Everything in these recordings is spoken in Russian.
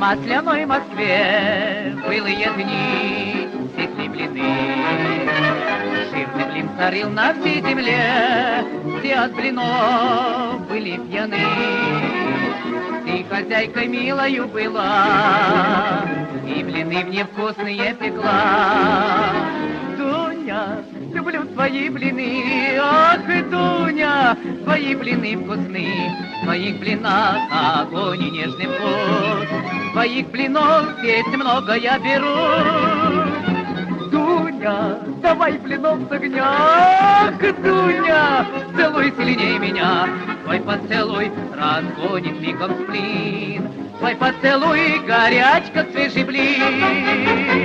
масляной Москве былые дни пекли блины. Жирный блин царил на всей земле, все от блинов были пьяны. Ты хозяйкой милою была, и блины невкусные пекла. Дуня, люблю твои блины, ах, Дуня, твои блины вкусны. В твоих блинах огонь и нежный вкус, в твоих блинов здесь много я беру. Дуня, давай блинов с огня, ах, Дуня, целуй сильней меня. Твой поцелуй разгонит мигом сплин, твой поцелуй горяч, как свежий блин.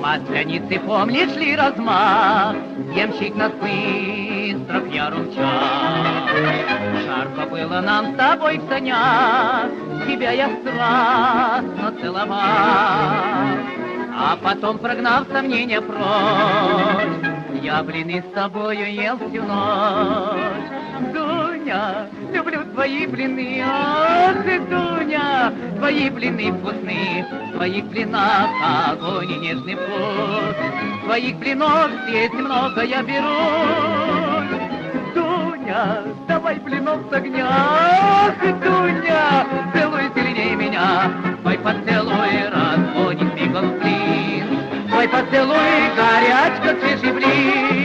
Масляницы, помнишь ли размах? Ямщик нас быстро в яру мчал. Жарко было нам с тобой в санях, тебя я страстно целовал. А потом, прогнав сомнения прочь, я блины с тобою ел всю ночь. Дуня, люблю твои блины, ах, Дуня, твои блины вкусны, в твоих блинах огонь и нежный вкус, в твоих блинов здесь много я беру. Дуня, давай блинов с огня, ах, Дуня, целуй сильней меня, твой поцелуй разгонит мигом сплин, твой поцелуй горяч, как свежий блин.